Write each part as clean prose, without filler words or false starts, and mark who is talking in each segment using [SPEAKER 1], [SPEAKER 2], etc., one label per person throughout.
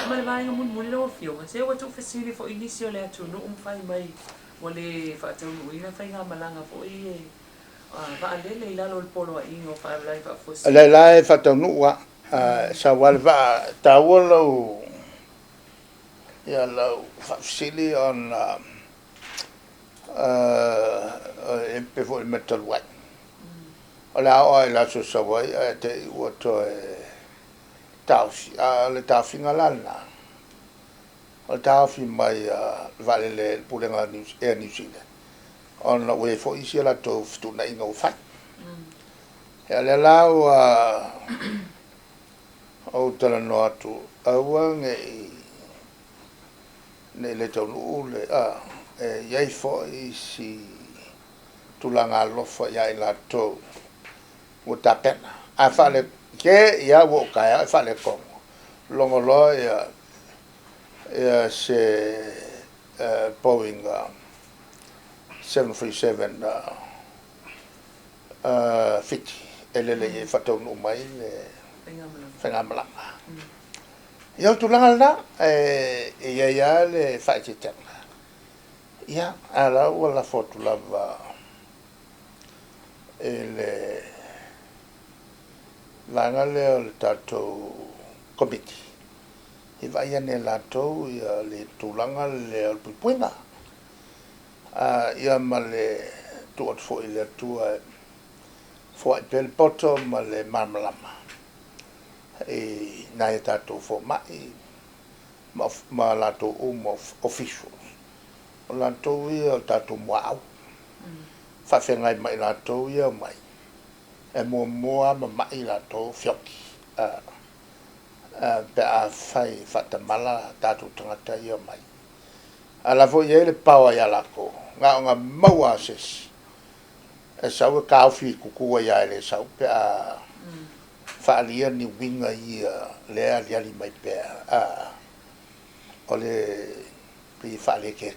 [SPEAKER 1] ma le vai mun mun lo fio se wa tu fesili fo inisio le atu no fai mai wale fa tu ina fai nga malanga fo i va ale le la lo polo a ingo fa lai fa fo
[SPEAKER 2] le lai fa tu no wa sa wal va ta wo ya lo fa sili on pe fo metal wa ala o la so sa wa te wo to tausi le tausi ngalana o tausi mai vale le pulenga New Zealand on la we fo isi la to fu na ingo fa ya le la o tala no atu awa ne le tonu le yai fo isi tulanga lo fo ya la to o tapena a fa le ke ya wo ka ya fa le ko longo lo ya se Boeing 737 50 ele fa to no mai le fengamla yo tulanga la ya le fa tita ya ala wala foto la va ele langa le tato committee e vai ne lato ya le tulanga le pupuina ya male tu fo ile tu fo pel poto male mamlama e na tato fo ma lato official lato ya tato mau fa fenga mai lato ya mai e mo mai lato fioki pe a fai fata mala tatu tangata ia mai ala vo ye le pawa ya lako nga maua ses e sau ka fi kuku ya le sau pe a fa alia ni winga ia le ali ali mai pe ole pe fa le ke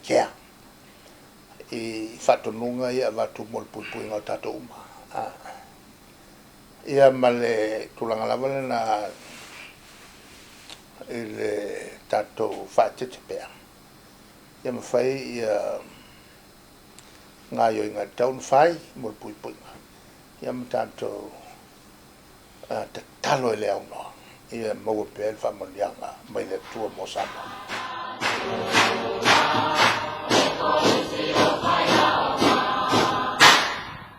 [SPEAKER 2] e fatu nunga ia va tu mol pupu nga tatu uma ia male tulanga lava na ele tato fate te pea ia ma fai ia nga yo inga taun fai mo pui ia ma tato te talo ele au no ia mo pe fa mo lianga mai le tua mo sama